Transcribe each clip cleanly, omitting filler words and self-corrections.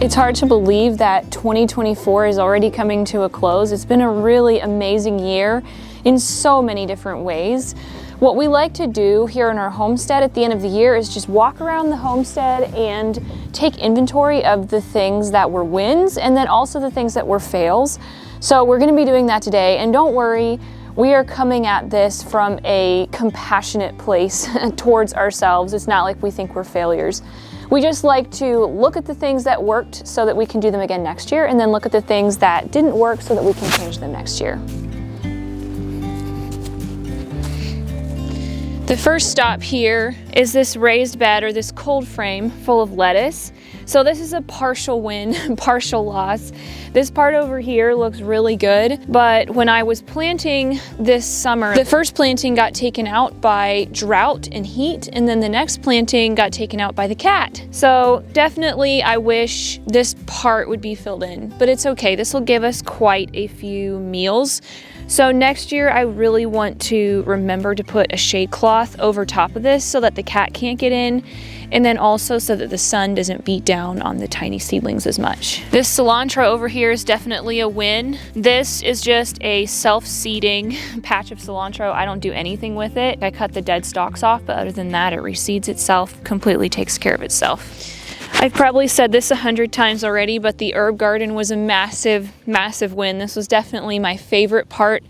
It's hard to believe that 2024 is already coming to a close. It's been a really amazing year in so many different ways. What we like to do here in our homestead at the end of the year is just walk around the homestead and take inventory of the things that were wins and then also the things that were fails. So we're going to be doing that today, and don't worry, we are coming at this from a compassionate place towards ourselves. It's not like we think we're failures. We just like to look at the things that worked so that we can do them again next year, and then look at the things that didn't work so that we can change them next year. The first stop here is this raised bed, or this cold frame full of lettuce. So this is a partial win, partial loss. This part over here looks really good, but when I was planting this summer, the first planting got taken out by drought and heat, and then the next planting got taken out by the cat. So definitely I wish this part would be filled in, but it's okay. This will give us quite a few meals. So next year I really want to remember to put a shade cloth over top of this so that the cat can't get in, and then also so that the sun doesn't beat down on the tiny seedlings as much. This cilantro over here is definitely a win. This is just a self-seeding patch of cilantro. I don't do anything with it. I cut the dead stalks off, but other than that, it reseeds itself, completely takes care of itself. I've probably said this 100 times already, but the herb garden was a massive, massive win. This was definitely my favorite part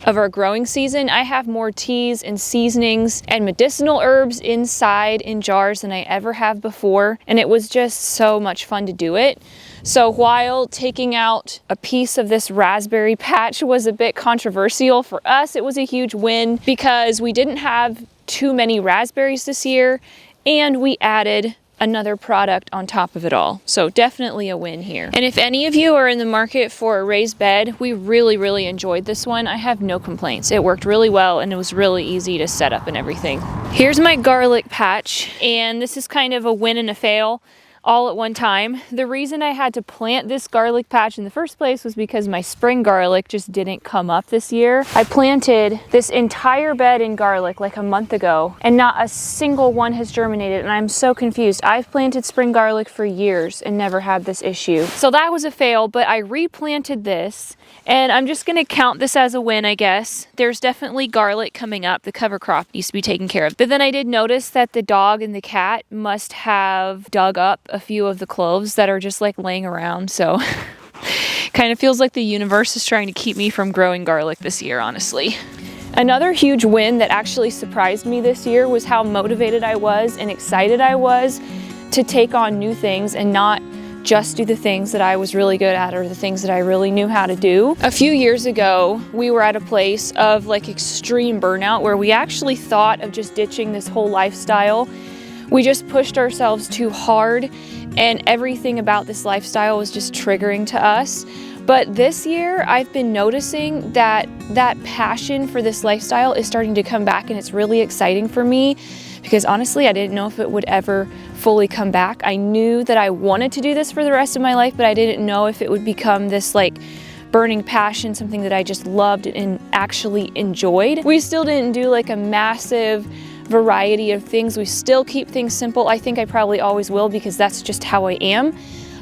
of our growing season. I have more teas and seasonings and medicinal herbs inside in jars than I ever have before, and it was just so much fun to do it. So while taking out a piece of this raspberry patch was a bit controversial for us, it was a huge win because we didn't have too many raspberries this year, and we added another product on top of it all. So definitely a win here. And if any of you are in the market for a raised bed, we really enjoyed this one. I have no complaints. It worked really well, and it was really easy to set up and everything. Here's my garlic patch, and this is kind of a win and a fail all at one time. The reason I had to plant this garlic patch in the first place was because my spring garlic just didn't come up this year. I planted this entire bed in garlic like a month ago, and not a single one has germinated, and I'm so confused. I've planted spring garlic for years and never had this issue. So that was a fail, but I replanted this, and I'm just gonna count this as a win, I guess. There's definitely garlic coming up. The cover crop needs to be taken care of. But then I did notice that the dog and the cat must have dug up a few of the cloves that are just like laying around, so kind of feels like the universe is trying to keep me from growing garlic this year, honestly. Another huge win that actually surprised me this year was how motivated I was and excited I was to take on new things and not just do the things that I was really good at or the things that I really knew how to do. A few years ago, we were at a place of like extreme burnout where we actually thought of just ditching this whole lifestyle. We just pushed ourselves too hard, and everything about this lifestyle was just triggering to us. But this year, I've been noticing that that passion for this lifestyle is starting to come back, and it's really exciting for me because honestly, I didn't know if it would ever fully come back. I knew that I wanted to do this for the rest of my life, but I didn't know if it would become this like burning passion, something that I just loved and actually enjoyed. We still didn't do like a massive variety of things. We still keep things simple. I think I probably always will because that's just how I am.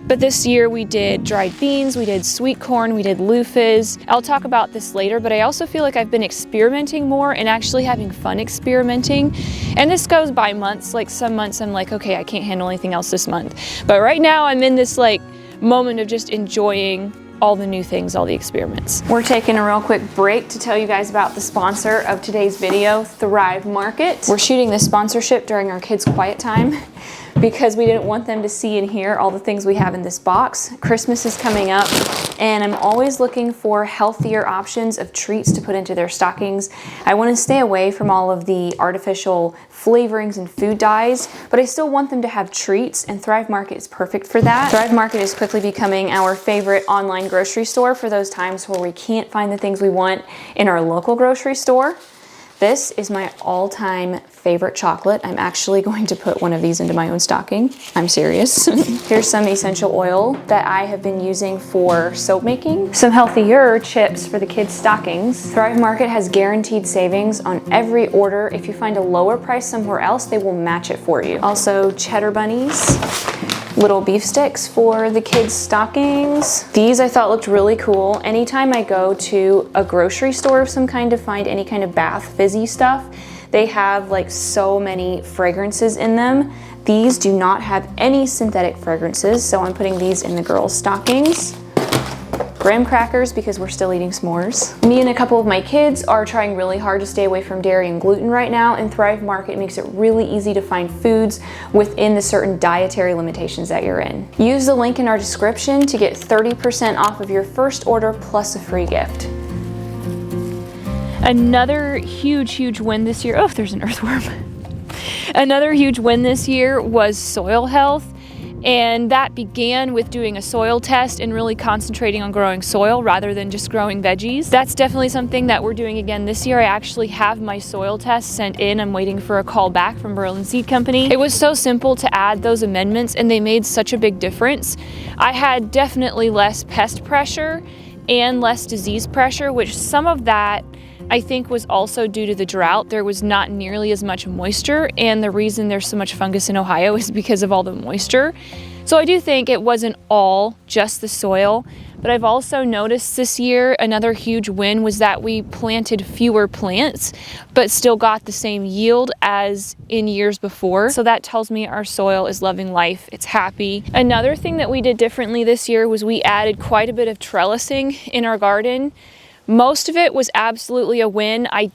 But this year we did dried beans, we did sweet corn, we did loofahs. I'll talk about this later, but I also feel like I've been experimenting more and actually having fun experimenting. And this goes by months. Like some months I'm like, okay, I can't handle anything else this month. But right now I'm in this like moment of just enjoying all the new things, all the experiments. We're taking a real quick break to tell you guys about the sponsor of today's video, Thrive Market. We're shooting this sponsorship during our kids' quiet time because we didn't want them to see and hear all the things we have in this box. Christmas is coming up, and I'm always looking for healthier options of treats to put into their stockings. I want to stay away from all of the artificial flavorings and food dyes, but I still want them to have treats, and Thrive Market is perfect for that. Thrive Market is quickly becoming our favorite online grocery store for those times where we can't find the things we want in our local grocery store. This is my all-time favorite chocolate. I'm actually going to put one of these into my own stocking. I'm serious. Here's some essential oil that I have been using for soap making. Some healthier chips for the kids' stockings. Thrive Market has guaranteed savings on every order. If you find a lower price somewhere else, they will match it for you. Also, cheddar bunnies. little beef sticks for the kids' stockings. These I thought looked really cool. Anytime I go to a grocery store of some kind to find any kind of bath fizzy stuff, they have like so many fragrances in them. These do not have any synthetic fragrances, so I'm putting these in the girls' stockings. Graham crackers because we're still eating s'mores. Me and a couple of my kids are trying really hard to stay away from dairy and gluten right now, and Thrive Market makes it really easy to find foods within the certain dietary limitations that you're in. Use the link in our description to get 30% off of your first order plus a free gift. Another huge win this year, oh, there's an earthworm. Another huge win this year was soil health. And that began with doing a soil test and really concentrating on growing soil rather than just growing veggies. That's definitely something that we're doing again this year. I actually have my soil test sent in. I'm waiting for a call back from Berlin Seed Company. It was so simple to add those amendments and they made such a big difference. I had definitely less pest pressure and less disease pressure, which some of that I think was also due to the drought. There was not nearly as much moisture, and the reason there's so much fungus in Ohio is because of all the moisture. So I do think it wasn't all just the soil, but I've also noticed this year another huge win was that we planted fewer plants, but still got the same yield as in years before. So that tells me our soil is loving life, it's happy. Another thing that we did differently this year was we added quite a bit of trellising in our garden. Most of it was absolutely a win. I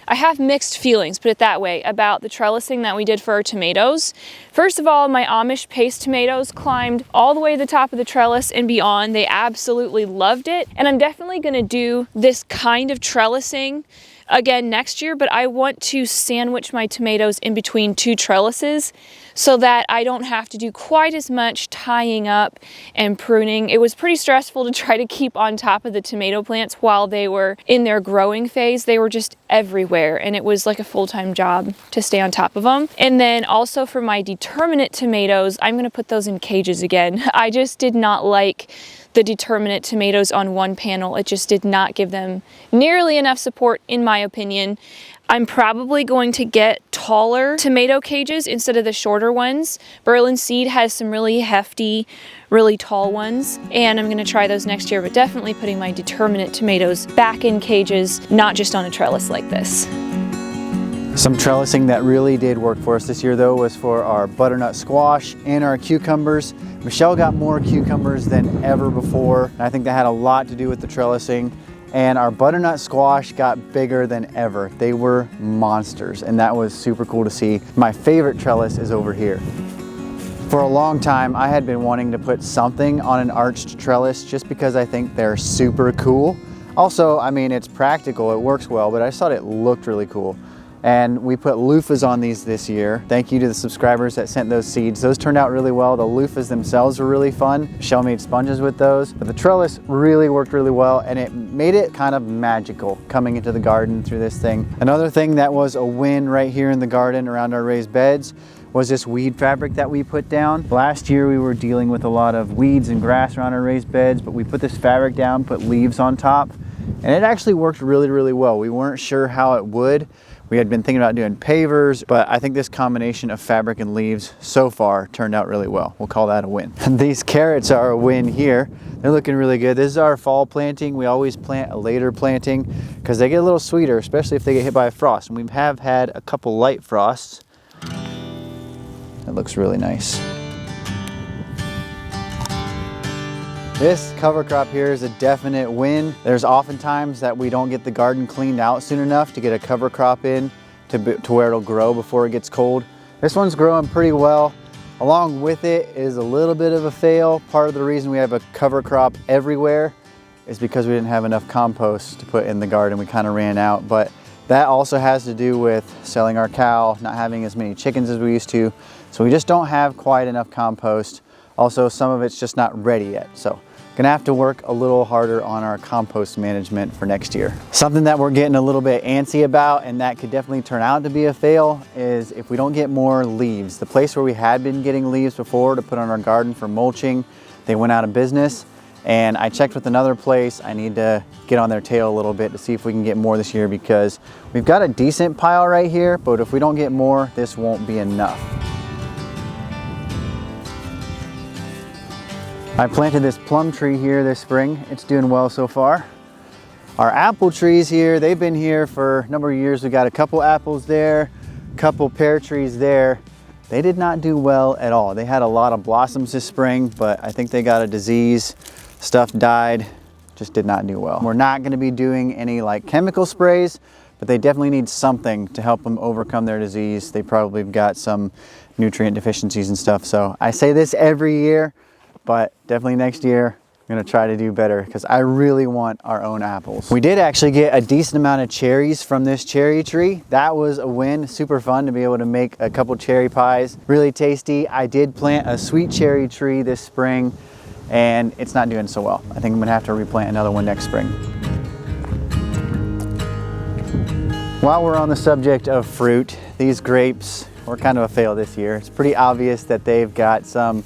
have mixed feelings, put it that way, about the trellising that we did for our tomatoes. First of all, my Amish paste tomatoes climbed all the way to the top of the trellis and beyond. They absolutely loved it. And I'm definitely gonna do this kind of trellising again next year, but I want to sandwich my tomatoes in between two trellises so that I don't have to do quite as much tying up and pruning. It was pretty stressful to try to keep on top of the tomato plants while they were in their growing phase. They were just everywhere and it was like a full-time job to stay on top of them. And then also for my determinate tomatoes, I'm gonna put those in cages again. I just did not like the determinate tomatoes on one panel. It just did not give them nearly enough support in my opinion. I'm probably going to get taller tomato cages instead of the shorter ones. Berlin Seed has some really hefty, really tall ones, and I'm gonna try those next year, but definitely putting my determinate tomatoes back in cages, not just on a trellis like this. Some trellising that really did work for us this year though was for our butternut squash and our cucumbers. Michelle got more cucumbers than ever before, and I think that had a lot to do with the trellising. And our butternut squash got bigger than ever. They were monsters, and that was super cool to see. My favorite trellis is over here. For a long time, I had been wanting to put something on an arched trellis just because I think they're super cool. Also, I mean, it's practical, it works well, but I just thought it looked really cool. And we put loofahs on these this year. Thank you to the subscribers that sent those seeds. Those turned out really well. The loofahs themselves were really fun. Michelle made sponges with those, but the trellis really worked really well and it made it kind of magical coming into the garden through this thing. Another thing that was a win right here in the garden around our raised beds was this weed fabric that we put down. Last year we were dealing with a lot of weeds and grass around our raised beds, but we put this fabric down, put leaves on top, and it actually worked really well. We weren't sure how it would. We had been thinking about doing pavers, but I think this combination of fabric and leaves so far turned out really well. We'll call that a win. These carrots are a win here. They're looking really good. This is our fall planting. We always plant a later planting because they get a little sweeter, especially if they get hit by a frost. And we have had a couple light frosts. It looks really nice. This cover crop here is a definite win. There's oftentimes that we don't get the garden cleaned out soon enough to get a cover crop in to where it'll grow before it gets cold. This one's growing pretty well. Along with it is a little bit of a fail. Part of the reason we have a cover crop everywhere is because we didn't have enough compost to put in the garden. We kind of ran out, but that also has to do with selling our cow, not having as many chickens as we used to. So we just don't have quite enough compost. Also, some of it's just not ready yet. So gonna have to work a little harder on our compost management for next year. Something that we're getting a little bit antsy about, and that could definitely turn out to be a fail, is if we don't get more leaves. The place where we had been getting leaves before to put on our garden for mulching, they went out of business. And I checked with another place. I need to get on their tail a little bit to see if we can get more this year, because we've got a decent pile right here, but if we don't get more, this won't be enough. I planted this plum tree here this spring. It's doing well so far. Our apple trees here, they've been here for a number of years. We got a couple apples there, a couple pear trees there. They did not do well at all. They had a lot of blossoms this spring, but I think they got a disease. Stuff died, just did not do well. We're not gonna be doing any like chemical sprays, but they definitely need something to help them overcome their disease. They probably have got some nutrient deficiencies and stuff. So I say this every year, but definitely next year, I'm gonna try to do better because I really want our own apples. We did actually get a decent amount of cherries from this cherry tree. That was a win, super fun to be able to make a couple cherry pies. Really tasty. I did plant a sweet cherry tree this spring and it's not doing so well. I think I'm gonna have to replant another one next spring. While we're on the subject of fruit, these grapes were kind of a fail this year. It's pretty obvious that they've got some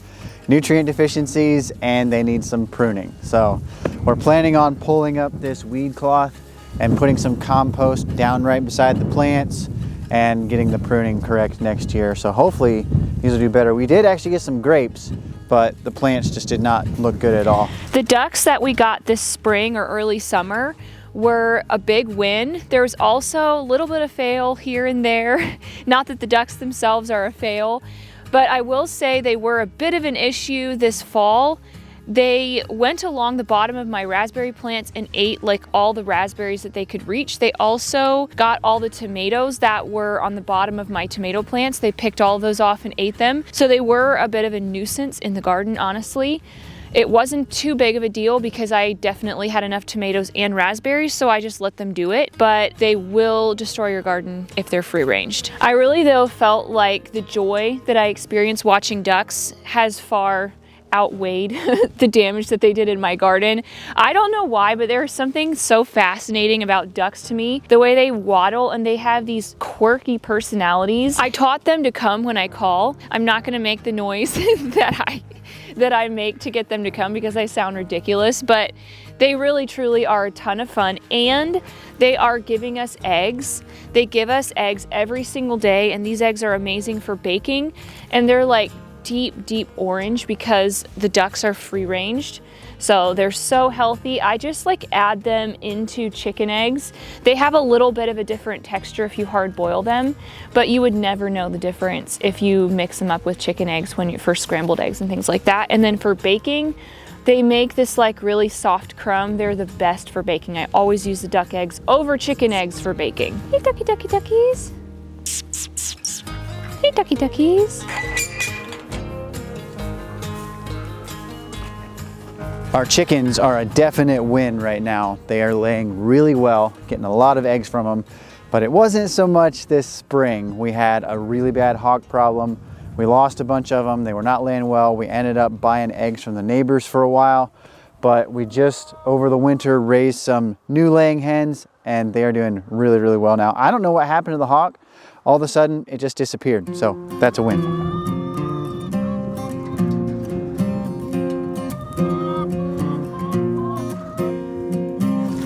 nutrient deficiencies and they need some pruning. So we're planning on pulling up this weed cloth and putting some compost down right beside the plants and getting the pruning correct next year. So hopefully these will do better. We did actually get some grapes, but the plants just did not look good at all. The ducks that we got this spring or early summer were a big win. There was also a little bit of fail here and there. Not that the ducks themselves are a fail, but I will say they were a bit of an issue this fall. They went along the bottom of my raspberry plants and ate like all the raspberries that they could reach. They also got all the tomatoes that were on the bottom of my tomato plants. They picked all of those off and ate them. So they were a bit of a nuisance in the garden, honestly. It wasn't too big of a deal because I definitely had enough tomatoes and raspberries, so I just let them do it, but they will destroy your garden if they're free ranged. I really though felt like the joy that I experienced watching ducks has far outweighed the damage that they did in my garden. I don't know why, but there's something so fascinating about ducks to me. The way they waddle and they have these quirky personalities. I taught them to come when I call. I'm not gonna make the noise that I make to get them to come because I sound ridiculous, but they really truly are a ton of fun and they are giving us eggs. They give us eggs every single day and these eggs are amazing for baking and they're like deep orange because the ducks are free ranged. So they're so healthy. I just like add them into chicken eggs. They have a little bit of a different texture if you hard boil them, but you would never know the difference if you mix them up with chicken eggs when you first scrambled eggs and things like that. And then for baking, they make this like really soft crumb. They're the best for baking. I always use the duck eggs over chicken eggs for baking. Hey ducky duckies. Hey ducky duckies. Our chickens are a definite win right now. They are laying really well, getting a lot of eggs from them, but it wasn't so much this spring. We had a really bad hawk problem. We lost a bunch of them. They were not laying well. We ended up buying eggs from the neighbors for a while, but we just over the winter raised some new laying hens and they are doing really well now. I don't know what happened to the hawk. All of a sudden it just disappeared. So that's a win.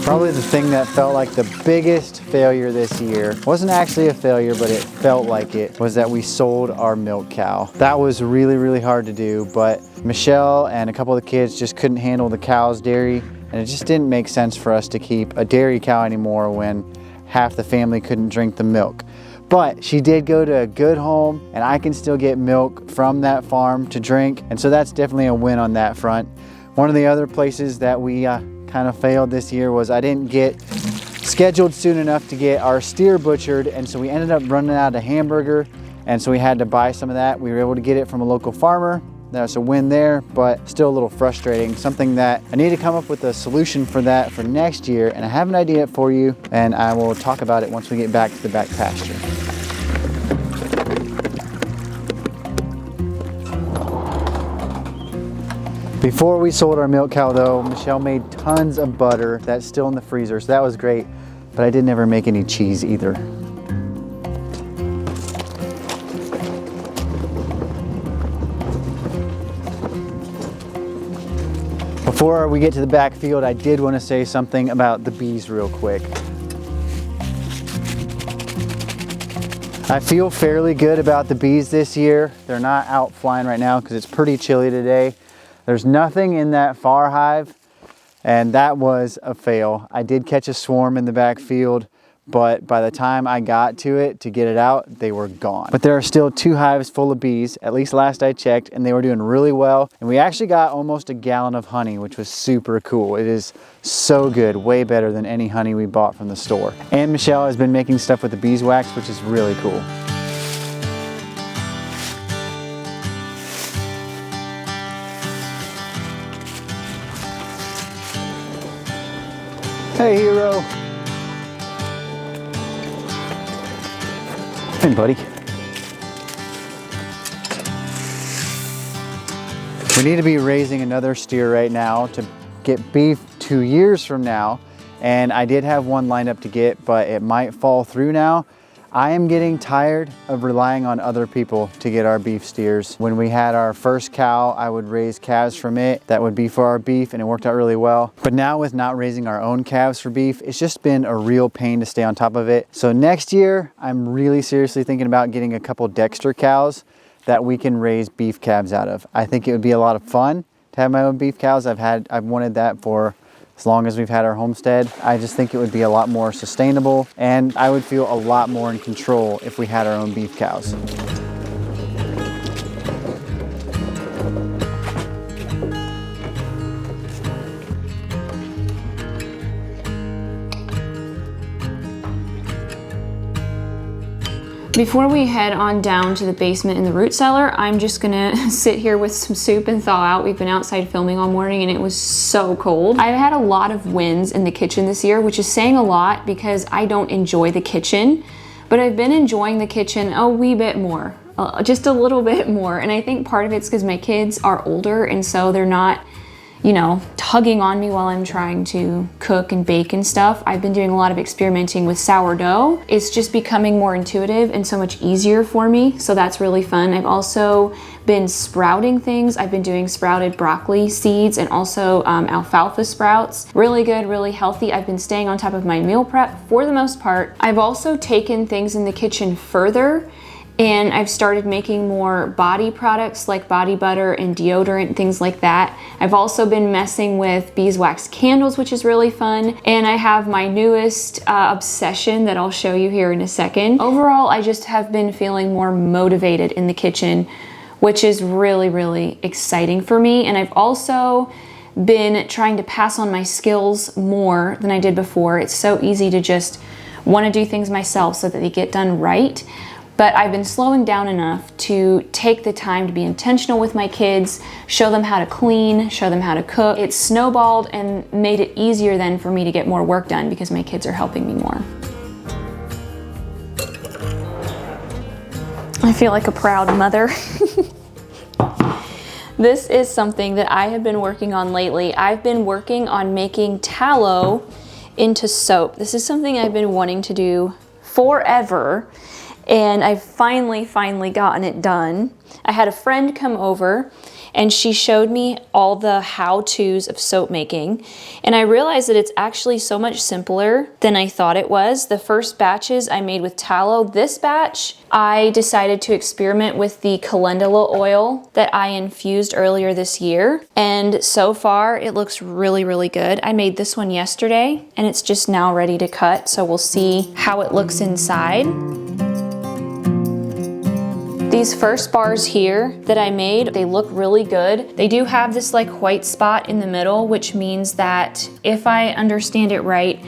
Probably the thing that felt like the biggest failure this year, wasn't actually a failure, but it felt like it, was that we sold our milk cow. That was really hard to do, but Michelle and a couple of the kids just couldn't handle the cow's dairy, and it just didn't make sense for us to keep a dairy cow anymore when half the family couldn't drink the milk. But she did go to a good home, and I can still get milk from that farm to drink, and so that's definitely a win on that front. One of the other places that we kind of failed this year was I didn't get scheduled soon enough to get our steer butchered, and so we ended up running out of hamburger, and so we had to buy some of that. We were able to get it from a local farmer. That's a win there, but still a little frustrating. Something that I need to come up with a solution for that for next year, and I have an idea for you, and I will talk about it once we get back to the back pasture. Before we sold our milk cow though, Michelle made tons of butter that's still in the freezer, so that was great, but I did never make any cheese either. Before we get to the backfield, I did want to say something about the bees real quick. I feel fairly good about the bees this year. They're not out flying right now because it's pretty chilly today. There's nothing in that far hive, and that was a fail. I did catch a swarm in the back field, but by the time I got to it to get it out, they were gone. But there are still 2 hives full of bees, at least last I checked, and they were doing really well. And we actually got almost a gallon of honey, which was super cool. It is so good, way better than any honey we bought from the store. And Michelle has been making stuff with the beeswax, which is really cool. Hey, hero. Hey, buddy. We need to be raising another steer right now to get beef 2 years from now. And I did have one lined up to get, but it might fall through now. I am getting tired of relying on other people to get our beef steers. When we had our first cow, I would raise calves from it. That would be for our beef, and it worked out really well. But now with not raising our own calves for beef, it's just been a real pain to stay on top of it. So next year, I'm really seriously thinking about getting a couple Dexter cows that we can raise beef calves out of. I think it would be a lot of fun to have my own beef cows. I've wanted that for as long as we've had our homestead. I just think it would be a lot more sustainable, and I would feel a lot more in control if we had our own beef cows. Before we head on down to the basement in the root cellar, I'm just gonna sit here with some soup and thaw out. We've been outside filming all morning and it was so cold. I've had a lot of wins in the kitchen this year, which is saying a lot because I don't enjoy the kitchen, but I've been enjoying the kitchen a wee bit more, just a little bit more. And I think part of it's because my kids are older and so they're not, you know, tugging on me while I'm trying to cook and bake and stuff. I've been doing a lot of experimenting with sourdough. It's just becoming more intuitive and so much easier for me, so that's really fun. I've also been sprouting things. I've been doing sprouted broccoli seeds and also alfalfa sprouts. Really good, really healthy. I've been staying on top of my meal prep for the most part. I've also taken things in the kitchen further, and I've started making more body products like body butter and deodorant, things like that. I've also been messing with beeswax candles, which is really fun. And I have my newest obsession that I'll show you here in a second. Overall, I just have been feeling more motivated in the kitchen, which is really, really exciting for me. And I've also been trying to pass on my skills more than I did before. It's so easy to just want to do things myself so that they get done right. But I've been slowing down enough to take the time to be intentional with my kids, show them how to clean, show them how to cook. It snowballed and made it easier then for me to get more work done because my kids are helping me more. I feel like a proud mother. This is something that I have been working on lately. I've been working on making tallow into soap. This is something I've been wanting to do forever. And I've finally gotten it done. I had a friend come over and she showed me all the how-tos of soap making. And I realized that it's actually so much simpler than I thought it was. The first batches I made with tallow. This batch, I decided to experiment with the calendula oil that I infused earlier this year. And so far, it looks really, really good. I made this one yesterday and it's just now ready to cut. So we'll see how it looks inside. These first bars here that I made, they look really good. They do have this like white spot in the middle, which means that if I understand it right,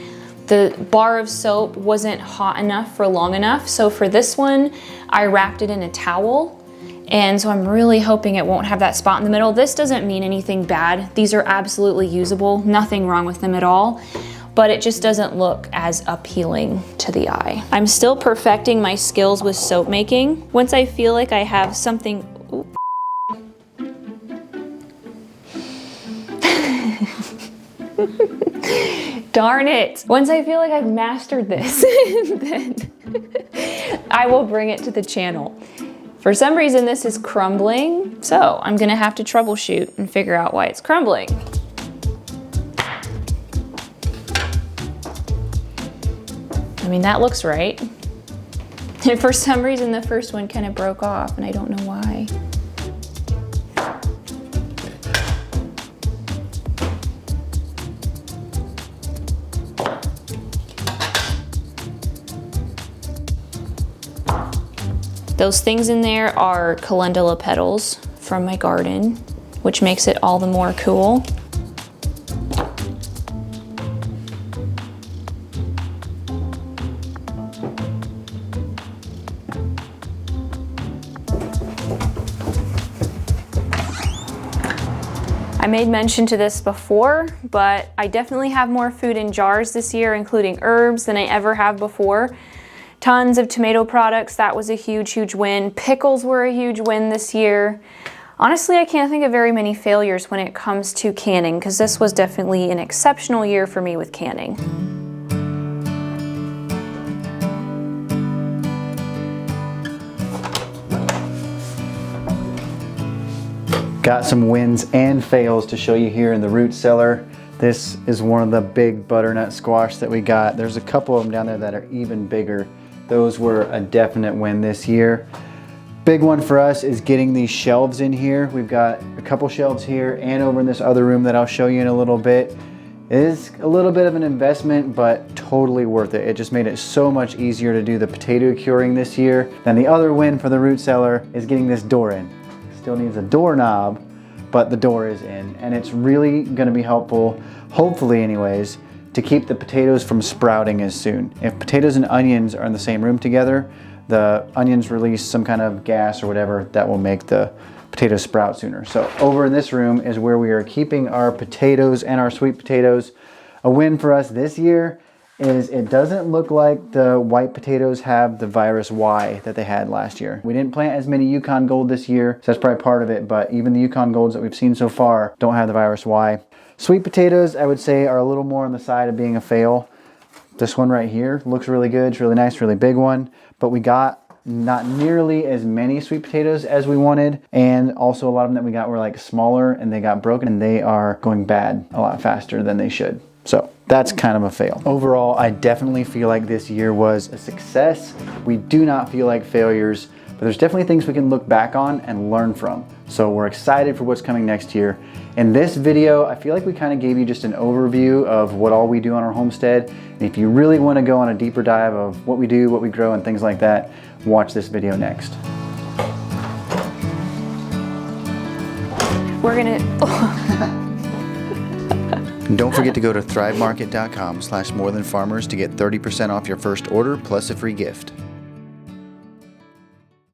the bar of soap wasn't hot enough for long enough. So for this one, I wrapped it in a towel. And so I'm really hoping it won't have that spot in the middle. This doesn't mean anything bad. These are absolutely usable, nothing wrong with them at all. But it just doesn't look as appealing to the eye. I'm still perfecting my skills with soap making. Once I feel like I have something, darn it. Once I feel like I've mastered this, then I will bring it to the channel. For some reason, this is crumbling, so I'm gonna have to troubleshoot and figure out why it's crumbling. I mean, that looks right. And for some reason, the first one kind of broke off and I don't know why. Those things in there are calendula petals from my garden, which makes it all the more cool. I made mention to this before, but I definitely have more food in jars this year, including herbs, than I ever have before. Tons of tomato products, that was a huge, huge win. Pickles were a huge win this year. Honestly, I can't think of very many failures when it comes to canning, because this was definitely an exceptional year for me with canning. Got some wins and fails to show you here in the root cellar. This is one of the big butternut squash that we got. There's a couple of them down there that are even bigger. Those were a definite win this year. Big one for us is getting these shelves in here. We've got a couple shelves here and over in this other room that I'll show you in a little bit. It is a little bit of an investment, but totally worth it. It just made it so much easier to do the potato curing this year. Then the other win for the root cellar is getting this door in. Still needs a doorknob, but the door is in, and it's really going to be helpful, hopefully anyways, to keep the potatoes from sprouting as soon. If potatoes and onions are in the same room together, the onions release some kind of gas or whatever that will make the potatoes sprout sooner. So over in this room is where we are keeping our potatoes and our sweet potatoes. A win for us this year is it doesn't look like the white potatoes have the virus Y that they had last year. We didn't plant as many Yukon Gold this year, so that's probably part of it, but even the Yukon Golds that we've seen so far don't have the virus Y. Sweet potatoes, I would say, are a little more on the side of being a fail. This one right here looks really good. It's really nice, really big one, but we got not nearly as many sweet potatoes as we wanted, and also a lot of them that we got were like smaller and they got broken and they are going bad a lot faster than they should. So that's kind of a fail. Overall, I definitely feel like this year was a success. We do not feel like failures, but there's definitely things we can look back on and learn from. So we're excited for what's coming next year. In this video, I feel like we kind of gave you just an overview of what all we do on our homestead. And if you really want to go on a deeper dive of what we do, what we grow, and things like that, watch this video next. We're gonna... And don't forget to go to thrivemarket.com/morethanfarmers to get 30% off your first order plus a free gift.